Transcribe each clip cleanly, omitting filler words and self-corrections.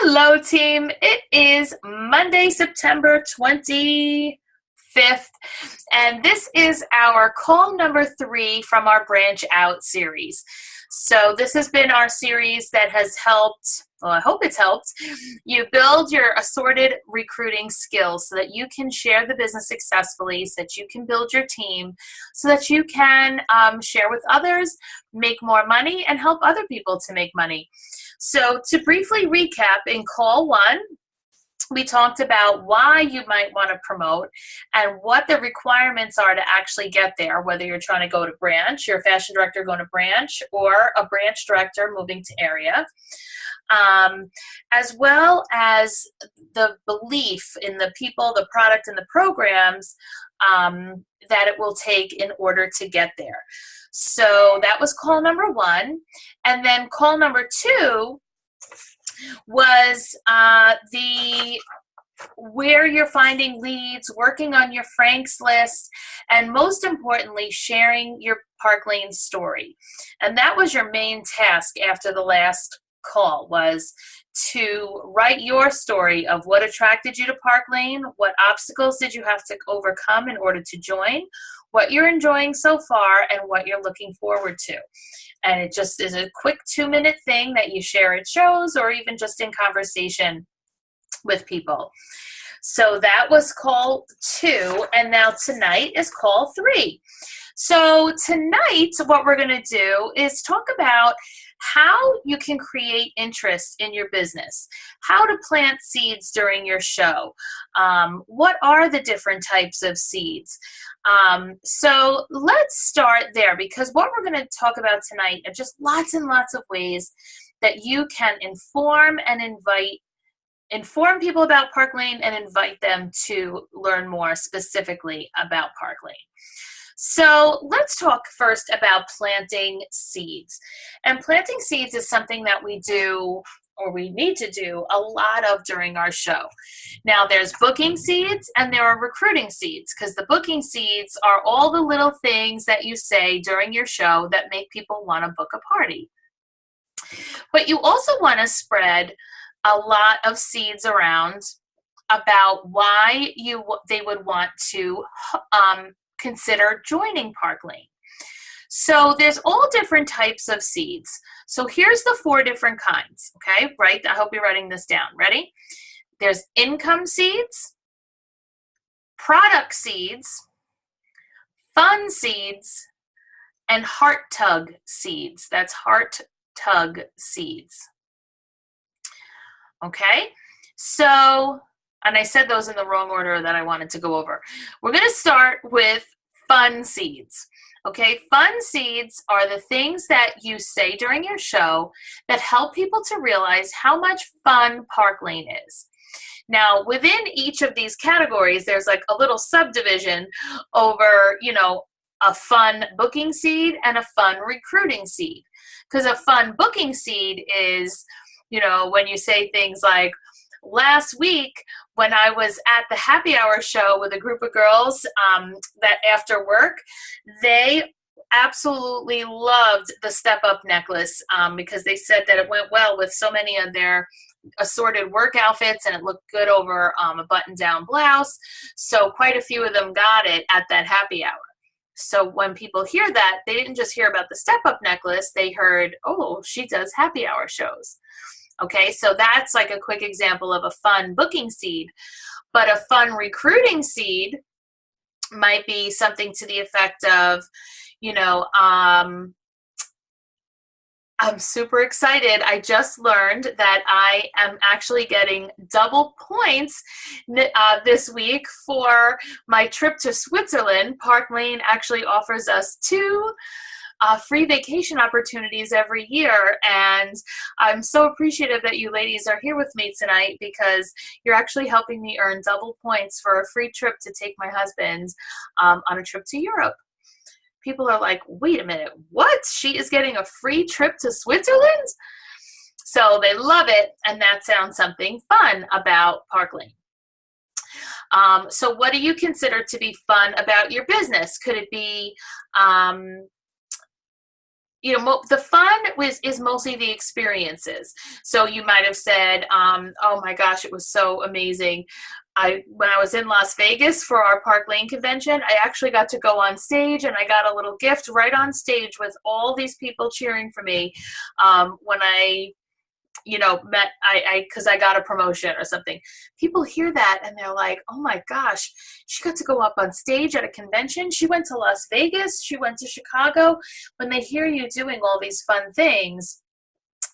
Hello, team. It is Monday, September 25th, and this is our call number 3 from our Branch Out series. So this has been our series that has helped, well, I hope it's helped, you build your assorted recruiting skills so that you can share the business successfully, so that you can build your team, so that you can share with others, make more money, and help other people to make money. So to briefly recap, in call 1, we talked about why you might want to promote and what the requirements are to actually get there, whether you're trying to go to branch, you're a fashion director going to branch, or a branch director moving to area, as well as the belief in the people, the product, and the programs that it will take in order to get there. So that was call number 1. And then call number 2 was where you're finding leads, working on your Franks list, and most importantly, sharing your Park Lane story. And that was your main task after the last call, was to write your story of what attracted you to Park Lane, what obstacles did you have to overcome in order to join, what you're enjoying so far, and what you're looking forward to. And it just is a quick 2-minute thing that you share at shows or even just in conversation with people. So that was call 2, and now tonight is call 3. So tonight what we're going to do is talk about how you can create interest in your business, how to plant seeds during your show, what are the different types of seeds. So let's start there, because what we're going to talk about tonight are just lots and lots of ways that you can inform people about Park Lane and invite them to learn more specifically about Park Lane. So let's talk first about planting seeds. And planting seeds is something that we do, or we need to do, a lot of during our show. Now there's booking seeds and there are recruiting seeds, because the booking seeds are all the little things that you say during your show that make people want to book a party. But you also want to spread a lot of seeds around about why they would want to consider joining Park Lane. So there's all different types of seeds. So here's the 4 different kinds, okay? Right? I hope you're writing this down. Ready? There's income seeds, product seeds, fun seeds, and heart tug seeds. That's heart tug seeds. Okay? So, and I said those in the wrong order that I wanted to go over. We're going to start with fun seeds. Okay, fun seeds are the things that you say during your show that help people to realize how much fun Park Lane is. Now, within each of these categories, there's like a little subdivision over, a fun booking seed and a fun recruiting seed. Because a fun booking seed is, when you say things like, last week when I was at the happy hour show with a group of girls that after work, they absolutely loved the Step Up necklace because they said that it went well with so many of their assorted work outfits and it looked good over a button-down blouse. So quite a few of them got it at that happy hour. So when people hear that, they didn't just hear about the Step Up necklace, they heard, oh, she does happy hour shows. Okay, so that's like a quick example of a fun booking seed. But a fun recruiting seed might be something to the effect of, I'm super excited. I just learned that I am actually getting double points this week for my trip to Switzerland. Park Lane actually offers us 2 free vacation opportunities every year, and I'm so appreciative that you ladies are here with me tonight because you're actually helping me earn double points for a free trip to take my husband on a trip to Europe. People are like, wait a minute, what? She is getting a free trip to Switzerland? So they love it, and that sounds something fun about Park Lane. So what do you consider to be fun about your business? Could it be you know, the fun is mostly the experiences. So you might have said, oh my gosh, it was so amazing. When I was in Las Vegas for our Park Lane convention, I actually got to go on stage and I got a little gift right on stage with all these people cheering for me. When I, you know, because I got a promotion or something. People hear that and they're like, oh my gosh, she got to go up on stage at a convention. She went to Las Vegas. She went to Chicago. When they hear you doing all these fun things,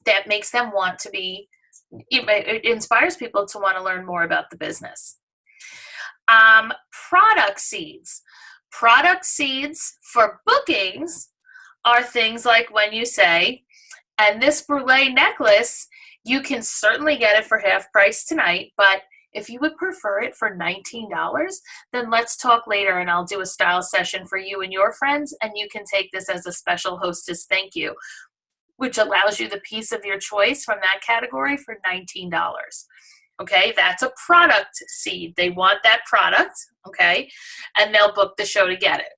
that makes them want to be, it inspires people to want to learn more about the business. Product seeds. Product seeds for bookings are things like when you say, and this brulee necklace, you can certainly get it for half price tonight, but if you would prefer it for $19, then let's talk later and I'll do a style session for you and your friends, and you can take this as a special hostess thank you, which allows you the piece of your choice from that category for $19. Okay, that's a product seed. They want that product, okay, and they'll book the show to get it.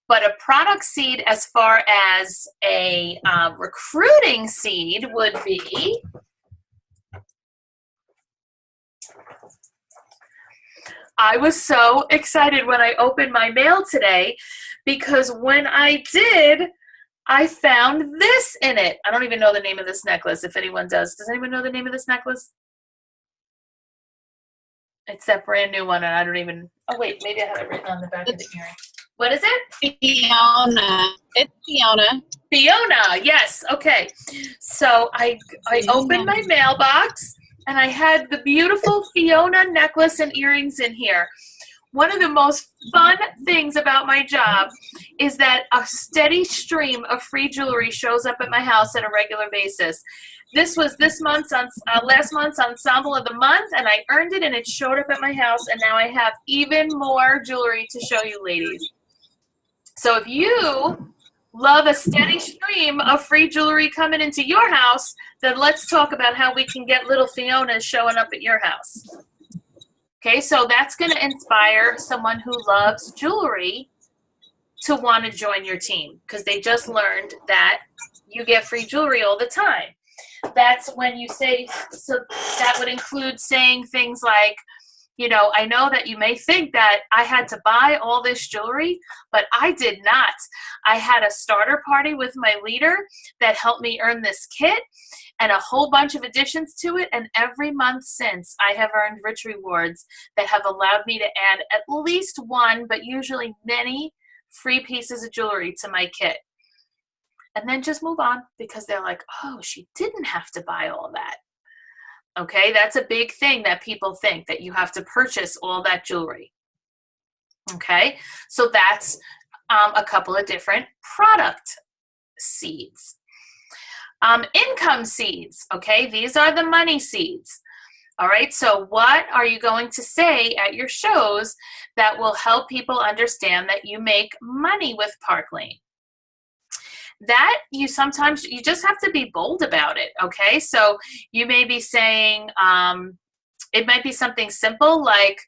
But a product seed as far as a recruiting seed would be, I was so excited when I opened my mail today because when I did, I found this in it. I don't even know the name of this necklace, if anyone does. Does anyone know the name of this necklace? It's that brand new one, and I don't even, oh wait, maybe I have it written on the back of the earring. What is it? Fiona. It's Fiona. Fiona, yes. Okay. So I opened my mailbox and I had the beautiful Fiona necklace and earrings in here. One of the most fun things about my job is that a steady stream of free jewelry shows up at my house on a regular basis. This was last month's Ensemble of the Month, and I earned it, and it showed up at my house, and now I have even more jewelry to show you ladies. So if you love a steady stream of free jewelry coming into your house, then let's talk about how we can get little Fionas showing up at your house. Okay, so that's going to inspire someone who loves jewelry to want to join your team because they just learned that you get free jewelry all the time. That's when you say, so that would include saying things like, you know, I know that you may think that I had to buy all this jewelry, but I did not. I had a starter party with my leader that helped me earn this kit and a whole bunch of additions to it. And every month since, I have earned rich rewards that have allowed me to add at least one, but usually many free pieces of jewelry to my kit. And then just move on because they're like, oh, she didn't have to buy all that. Okay, that's a big thing that people think, that you have to purchase all that jewelry. Okay, so that's a couple of different product seeds. Income seeds, okay, these are the money seeds. All right, so what are you going to say at your shows that will help people understand that you make money with Park Lane? That you just have to be bold about it, okay? So you may be saying, it might be something simple like,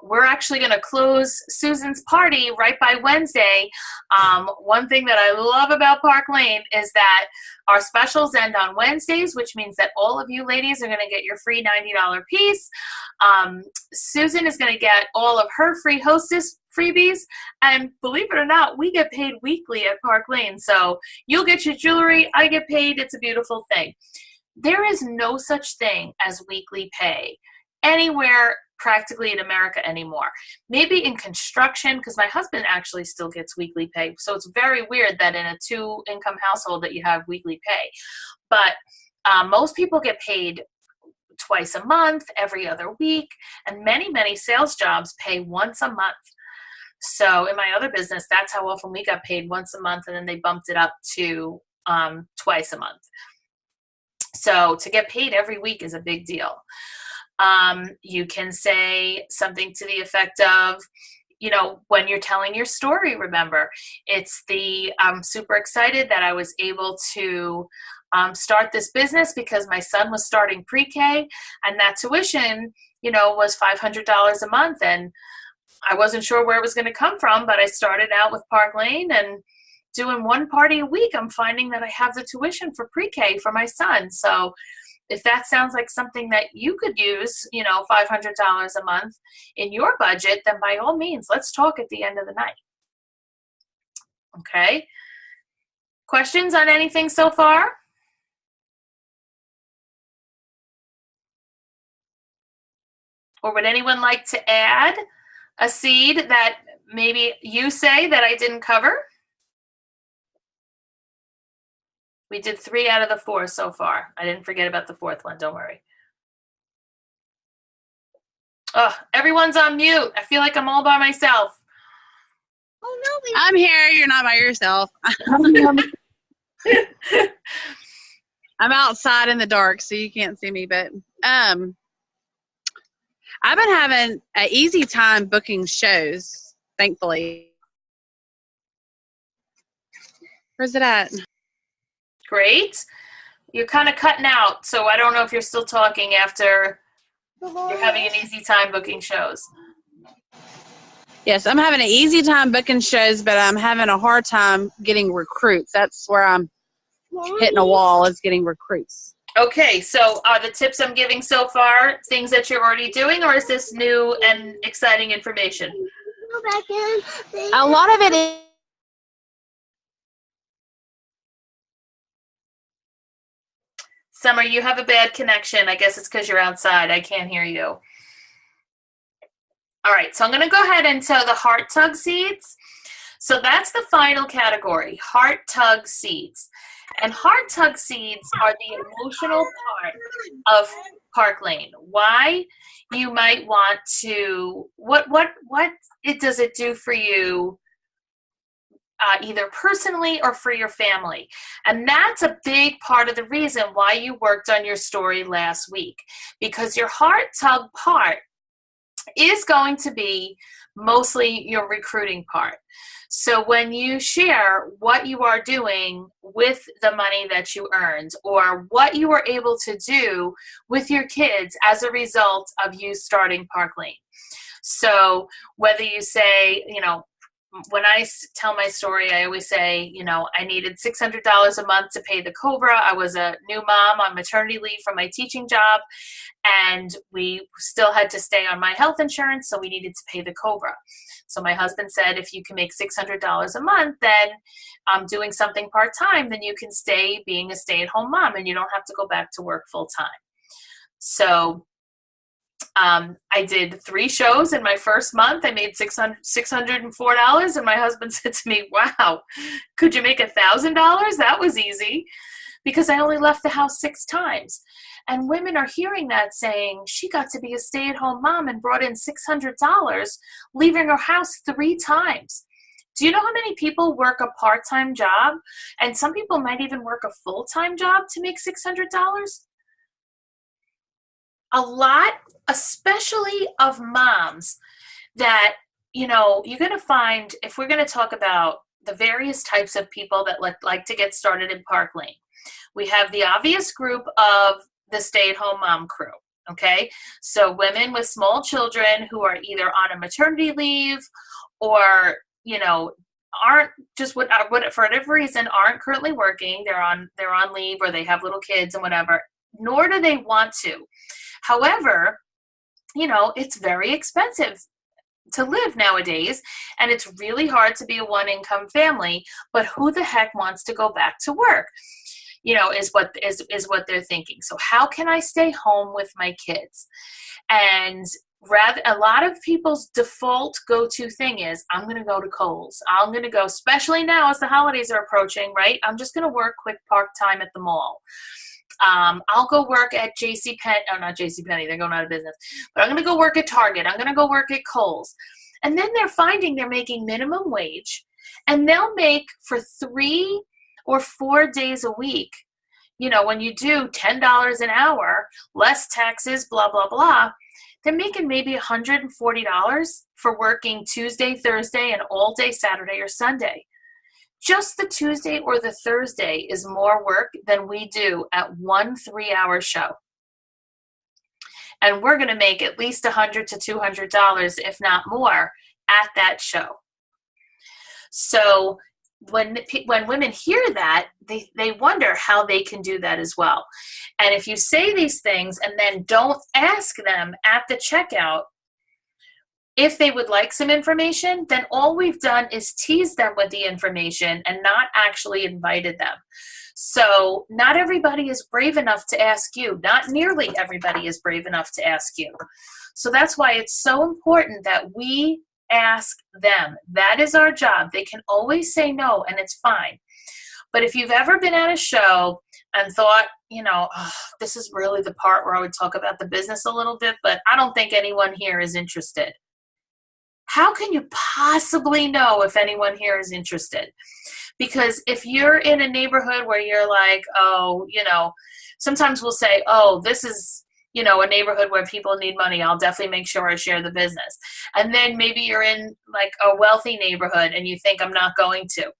we're actually going to close Susan's party right by Wednesday. One thing that I love about Park Lane is that our specials end on Wednesdays, which means that all of you ladies are going to get your free $90 piece. Susan is going to get all of her free hostess freebies, and believe it or not, we get paid weekly at Park Lane. So you'll get your jewelry, I get paid. It's a beautiful thing. There is no such thing as weekly pay anywhere practically in America anymore. Maybe in construction, because my husband actually still gets weekly pay. So it's very weird that in a 2-income household that you have weekly pay. But most people get paid twice a month, every other week, and many sales jobs pay once a month. So in my other business, that's how often we got paid, once a month, and then they bumped it up to twice a month. So to get paid every week is a big deal. You can say something to the effect of, you know, when you're telling your story, remember, it's I'm super excited that I was able to start this business because my son was starting pre-K, and that tuition, you know, was $500 a month, and I wasn't sure where it was going to come from, but I started out with Park Lane, and doing one party a week, I'm finding that I have the tuition for pre-K for my son. So if that sounds like something that you could use, $500 a month in your budget, then by all means, let's talk at the end of the night. Okay? Questions on anything so far? Or would anyone like to add a seed that maybe you say that I didn't cover? We did 3 out of the 4 so far. I didn't forget about the 4th one, don't worry. Oh, everyone's on mute. I feel like I'm all by myself. Oh no, I'm here. You're not by yourself. I'm outside in the dark, so you can't see me. But I've been having an easy time booking shows, thankfully. Where's it at? Great. You're kind of cutting out, so I don't know if you're still talking after you're having an easy time booking shows. Yes, I'm having an easy time booking shows, but I'm having a hard time getting recruits. That's where I'm hitting a wall, is getting recruits. Okay, so are the tips I'm giving so far things that you're already doing, or is this new and exciting information? A lot of it is. Summer, you have a bad connection. I guess it's because you're outside. I can't hear you. All right, so I'm going to go ahead and tell the heart tug seeds. So that's the final category, heart tug seeds. And heart tug seeds are the emotional part of Park Lane. Why you might want to, what does it do for you, either personally or for your family? And that's a big part of the reason why you worked on your story last week, because your heart tug part is going to be mostly your recruiting part. So when you share what you are doing with the money that you earned, or what you were able to do with your kids as a result of you starting Park Lane. So whether you say, when I tell my story, I always say, I needed $600 a month to pay the COBRA. I was a new mom on maternity leave from my teaching job, and we still had to stay on my health insurance, so we needed to pay the COBRA. So my husband said, if you can make $600 a month, then doing something part-time, then you can stay being a stay-at-home mom, and you don't have to go back to work full-time. So I did 3 shows in my first month. I made $604, and my husband said to me, wow, could you make $1,000? That was easy, because I only left the house 6 times. And women are hearing that, saying she got to be a stay-at-home mom and brought in $600, leaving her house 3 times. Do you know how many people work a part-time job? And some people might even work a full-time job to make $600? A lot, especially of moms, that, you're going to find, if we're going to talk about the various types of people that like to get started in Park Lane, we have the obvious group of the stay-at-home mom crew, okay? So women with small children who are either on a maternity leave or, aren't just for whatever reason aren't currently working. They're on leave, or they have little kids and whatever, nor do they want to. However, it's very expensive to live nowadays, and it's really hard to be a one-income family, but who the heck wants to go back to work? Is what they're thinking. So how can I stay home with my kids? And a lot of people's default go-to thing is, I'm going to go to Kohl's. I'm going to go, especially now as the holidays are approaching, right? I'm just going to work quick part-time at the mall. I'll go work at not JCPenney, they're going out of business. But I'm going to go work at Target. I'm going to go work at Kohl's. And then they're finding they're making minimum wage, and they'll make for 3 or 4 days a week. When you do $10 an hour, less taxes, blah, blah, blah, they're making maybe $140 for working Tuesday, Thursday, and all day Saturday or Sunday. Just the Tuesday or the Thursday is more work than we do at one 3-hour show. And we're going to make at least $100 to $200, if not more, at that show. So when women hear that, they wonder how they can do that as well. And if you say these things and then don't ask them at the checkout if they would like some information, then all we've done is tease them with the information and not actually invited them. So not everybody is brave enough to ask you. Not nearly everybody is brave enough to ask you. So that's why it's so important that we ask them. That is our job. They can always say no, and it's fine. But if you've ever been at a show and thought, oh, this is really the part where I would talk about the business a little bit, but I don't think anyone here is interested. How can you possibly know if anyone here is interested? Because if you're in a neighborhood where you're like, oh, sometimes we'll say, oh, this is, a neighborhood where people need money, I'll definitely make sure I share the business. And then maybe you're in like a wealthy neighborhood and you think I'm not going to.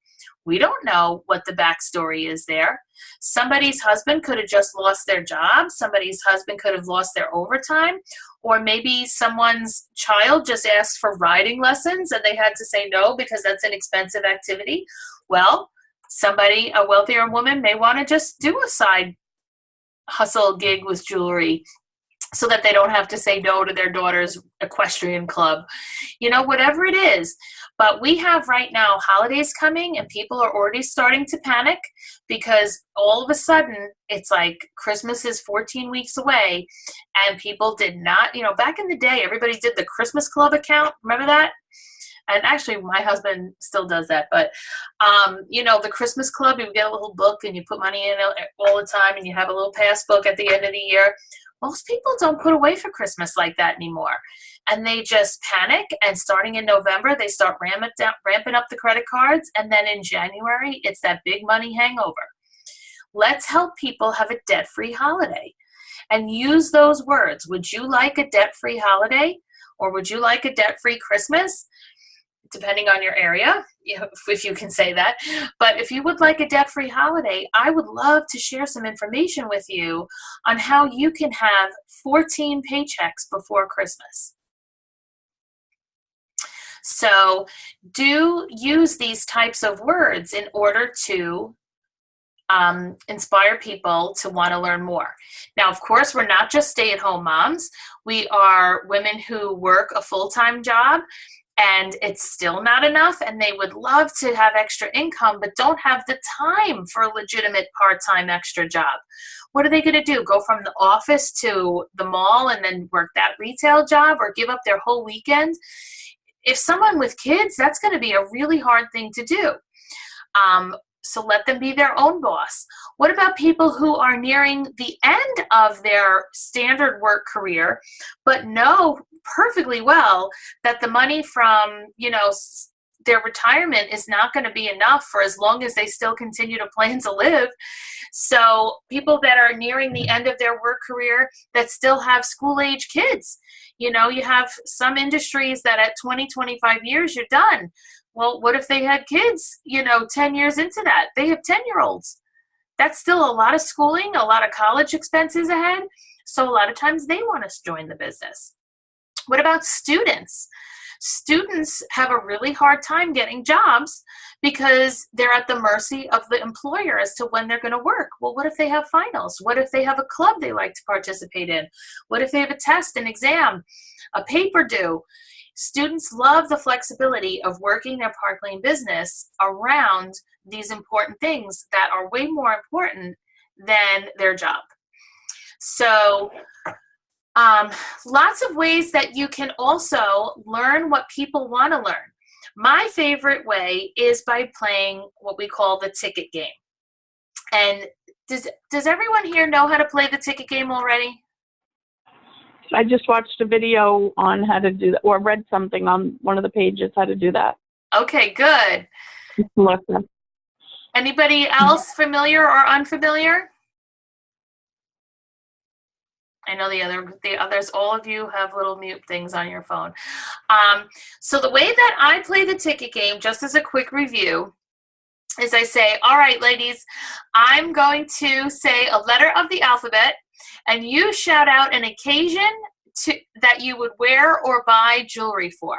We don't know what the backstory is there. Somebody's husband could have just lost their job. Somebody's husband could have lost their overtime. Or maybe someone's child just asked for riding lessons and they had to say no because that's an expensive activity. Well, a wealthier woman may want to just do a side hustle gig with jewelry so that they don't have to say no to their daughter's equestrian club, whatever it is. But we have right now holidays coming and people are already starting to panic because all of a sudden it's like Christmas is 14 weeks away and people did not, back in the day, everybody did the Christmas Club account. Remember that? And actually my husband still does that, but the Christmas Club, you get a little book and you put money in it all the time and you have a little passbook at the end of the year. Most people don't put away for Christmas like that anymore. And they just panic, and starting in November, they start ramping up the credit cards, and then in January, it's that big money hangover. Let's help people have a debt-free holiday. And use those words. Would you like a debt-free holiday? Or would you like a debt-free Christmas? Depending on your area, if you can say that. But if you would like a debt-free holiday, I would love to share some information with you on how you can have 14 paychecks before Christmas. So do use these types of words in order to inspire people to want to learn more. Now, of course, we're not just stay-at-home moms. We are women who work a full-time job, and it's still not enough, and they would love to have extra income, but don't have the time for a legitimate part-time extra job. What are they going to do? Go from the office to the mall and then work that retail job, or give up their whole weekend? If someone with kids, that's going to be a really hard thing to do. So let them be their own boss. What about people who are nearing the end of their standard work career, but know perfectly well that the money from, their retirement is not going to be enough for as long as they still continue to plan to live? So people that are nearing the end of their work career that still have school-age kids. You have some industries that at 20, 25 years, you're done. Well, what if they had kids, 10 years into that? They have 10-year-olds. That's still a lot of schooling, a lot of college expenses ahead. So a lot of times they want to join the business. What about students? Students have a really hard time getting jobs because they're at the mercy of the employer as to when they're going to work. Well, what if they have finals? What if they have a club they like to participate in? What if they have a test, an exam, a paper due? Students love the flexibility of working their Park Lane business around these important things that are way more important than their job. So lots of ways that you can also learn what people want to learn. My favorite way is by playing what we call the ticket game. And does everyone here know how to play the ticket game already? I just watched a video on how to do that, or read something on one of the pages how to do that. Okay, good. Anybody else familiar or unfamiliar? I know the others, all of you have little mute things on your phone. So the way that I play the ticket game, just as a quick review, is I say, all right, ladies, I'm going to say a letter of the alphabet, and you shout out an occasion that you would wear or buy jewelry for.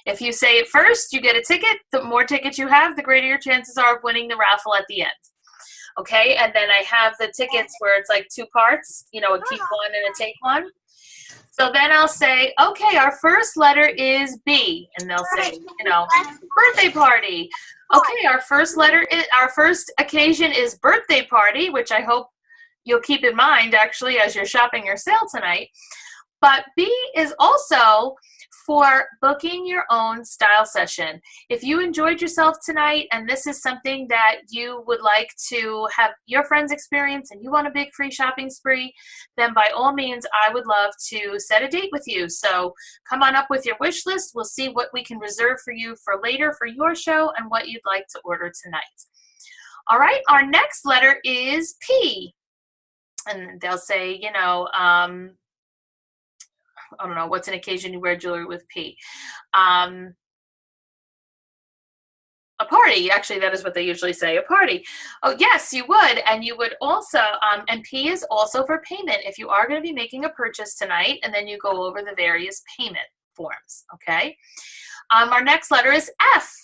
If you say it first, you get a ticket. The more tickets you have, the greater your chances are of winning the raffle at the end. Okay, and then I have the tickets where it's like 2 parts, you know, a keep one and a take one. So then I'll say, okay, our first letter is B, and they'll say, you know, birthday party. Okay, our first occasion is birthday party, which I hope you'll keep in mind actually as you're shopping your sale tonight. But B is also for booking your own style session. If you enjoyed yourself tonight and this is something that you would like to have your friends experience and you want a big free shopping spree, then by all means, I would love to set a date with you. So come on up with your wish list. We'll see what we can reserve for you for later for your show and what you'd like to order tonight. All right, our next letter is P. And they'll say, you know, I don't know, what's an occasion you wear jewelry with P? A party. Actually, that is what they usually say, a party. Oh, yes, you would. And you would also, and P is also for payment. If you are going to be making a purchase tonight, and then you go over the various payment forms, okay? Our next letter is F.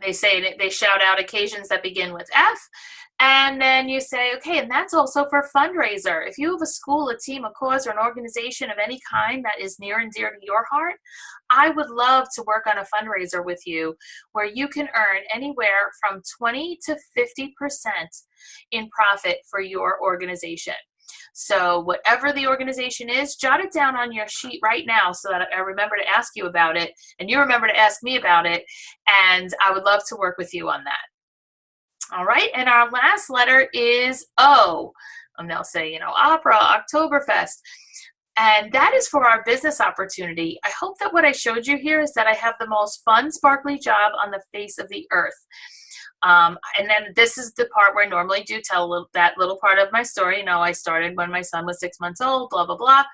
They shout out occasions that begin with F. And then you say, okay, and that's also for fundraiser. If you have a school, a team, a cause, or an organization of any kind that is near and dear to your heart, I would love to work on a fundraiser with you where you can earn anywhere from 20 to 50% in profit for your organization. So whatever the organization is, jot it down on your sheet right now so that I remember to ask you about it, and you remember to ask me about it, and I would love to work with you on that. All right, and our last letter is O. And they'll say, you know, opera, Oktoberfest. And that is for our business opportunity. I hope that what I showed you here is that I have the most fun, sparkly job on the face of the earth. And then this is the part where I normally do tell that little part of my story. You know, I started when my son was 6 months old, blah, blah, blah.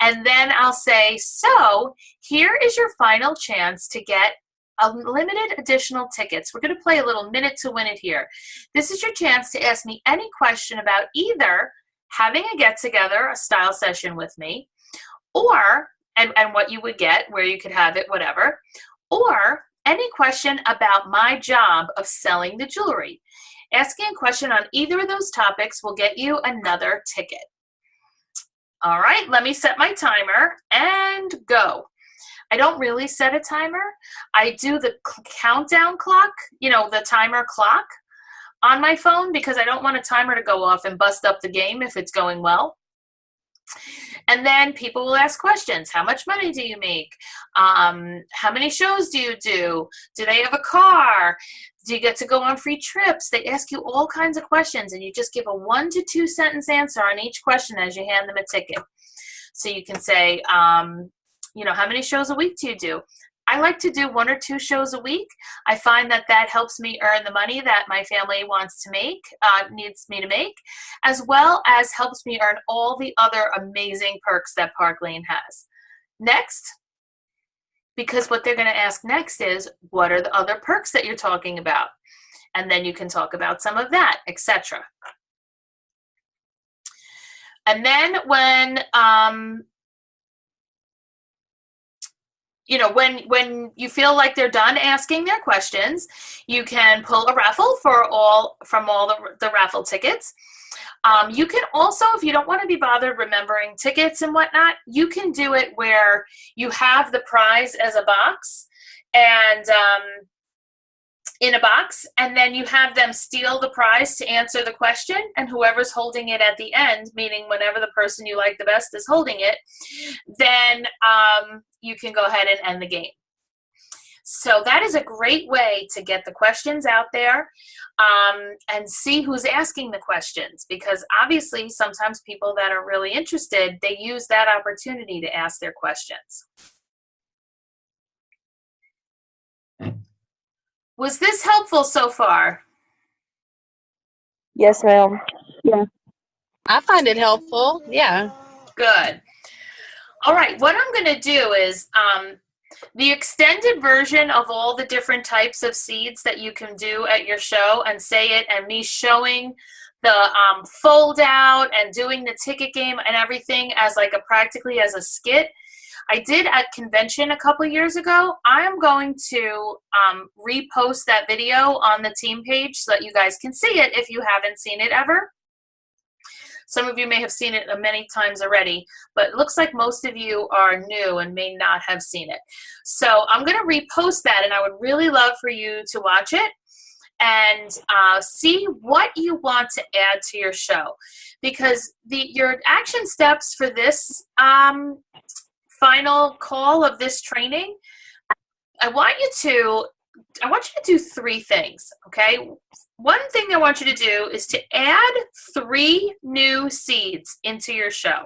And then I'll say, so here is your final chance to get unlimited additional tickets. We're going to play a little minute to win it here. This is your chance to ask me any question about either having a get-together, a style session with me, or, and what you would get, where you could have it, whatever, or any question about my job of selling the jewelry. Asking a question on either of those topics will get you another ticket. All right, let me set my timer and go. I don't really set a timer. I do the countdown clock, you know, the timer clock on my phone because I don't want a timer to go off and bust up the game if it's going well. And then people will ask questions. How much money do you make? How many shows do you do? Do they have a car? Do you get to go on free trips? They ask you all kinds of questions, and you just give a 1 to 2 sentence answer on each question as you hand them a ticket. So you can say, you know, how many shows a week do you do? I like to do 1 or 2 shows a week. I find that that helps me earn the money that my family wants to make, needs me to make, as well as helps me earn all the other amazing perks that Park Lane has. Next, because what they're going to ask next is, what are the other perks that you're talking about? And then you can talk about some of that, etc. And then when you know, when you feel like they're done asking their questions, you can pull a raffle from all the raffle tickets. You can also, if you don't want to be bothered remembering tickets and whatnot, you can do it where you have the prize as a box and in a box, and then you have them steal the prize to answer the question, and whoever's holding it at the end, meaning whenever the person you like the best is holding it, then you can go ahead and end the game. So that is a great way to get the questions out there and see who's asking the questions, because obviously sometimes people that are really interested, they use that opportunity to ask their questions. Was this helpful so far? Yes, ma'am. Yeah. I find it helpful. Yeah. Good. All right, what I'm going to do is the extended version of all the different types of seeds that you can do at your show and say it, and me showing the fold out and doing the ticket game and everything as like practically as a skit. I did at convention a couple years ago. I am going to repost that video on the team page so that you guys can see it if you haven't seen it ever. Some of you may have seen it many times already, but it looks like most of you are new and may not have seen it. So I'm going to repost that, and I would really love for you to watch it and see what you want to add to your show. Because your action steps for this final call of this training, I want you to do 3 things, okay? One thing I want you to do is to add 3 new seeds into your show.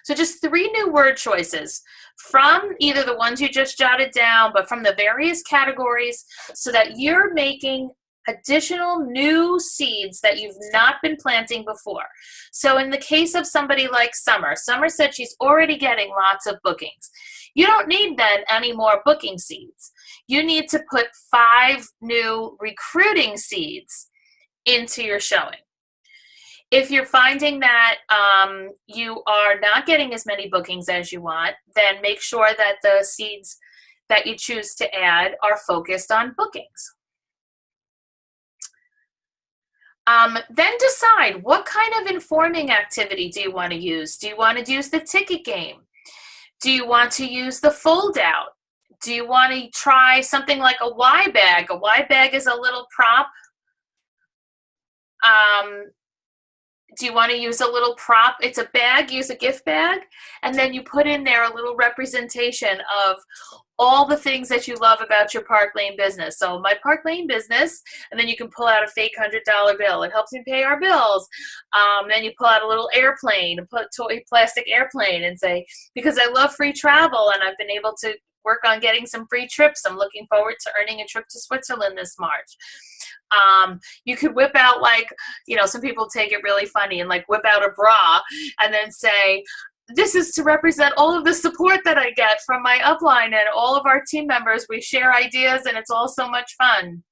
So just 3 new word choices from either the ones you just jotted down, but from the various categories, so that you're making additional new seeds that you've not been planting before. So in the case of somebody like Summer said she's already getting lots of bookings. You don't need then any more booking seeds. You need to put 5 new recruiting seeds into your showing. If you're finding that you are not getting as many bookings as you want, then make sure that the seeds that you choose to add are focused on bookings. Then decide, what kind of informing activity do you want to use? Do you want to use the ticket game? Do you want to use the fold out? Do you want to try something like a Y bag? A Y bag is a little prop. Do you want to use a little prop? It's a bag, use a gift bag, and then you put in there a little representation of all the things that you love about your Park Lane business. So my Park Lane business, and then you can pull out a fake $100 bill. It helps me pay our bills. Then you pull out a little airplane, a toy plastic airplane, and say, because I love free travel and I've been able to work on getting some free trips. I'm looking forward to earning a trip to Switzerland this March. You could whip out, like, some people take it really funny and like whip out a bra and then say, this is to represent all of the support that I get from my upline and all of our team members. We share ideas and it's all so much fun.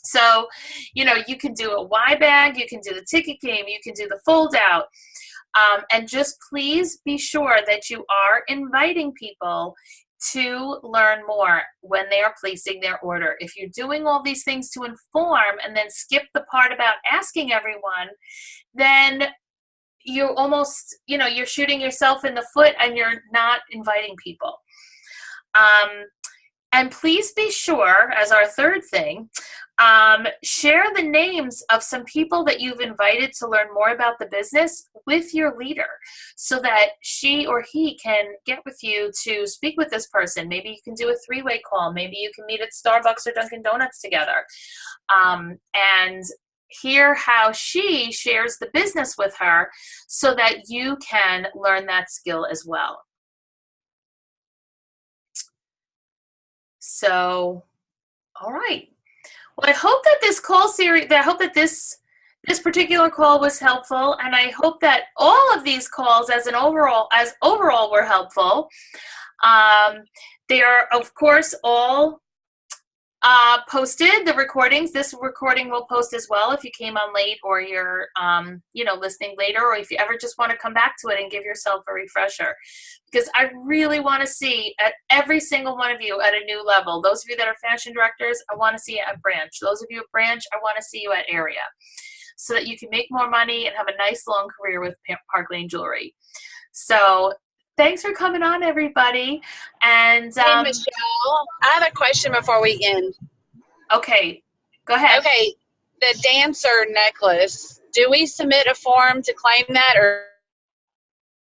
So, you can do a Y bag, you can do the ticket game, you can do the fold out. And just please be sure that you are inviting people to learn more when they are placing their order. If you're doing all these things to inform and then skip the part about asking everyone, then you're almost, you're shooting yourself in the foot and you're not inviting people. And please be sure, as our third thing, share the names of some people that you've invited to learn more about the business with your leader so that she or he can get with you to speak with this person. Maybe you can do a 3-way call. Maybe you can meet at Starbucks or Dunkin' Donuts together. And hear how she shares the business with her so that you can learn that skill as well. So, all right. Well, I hope that this call series, I hope that this particular call was helpful, and I hope that all of these calls as overall were helpful. They are, of course, all posted, the recordings. This recording will post as well if you came on late or you're listening later, or if you ever just want to come back to it and give yourself a refresher, because I really want to see at every single one of you at a new level. Those of you that are fashion directors, I want to see you at branch. Those of you at branch, I want to see you at area, so that you can make more money and have a nice long career with Park Lane Jewelry. So thanks for coming on, everybody. And hey, Michelle, I have a question before we end. Okay, go ahead. Okay, the dancer necklace, do we submit a form to claim that, or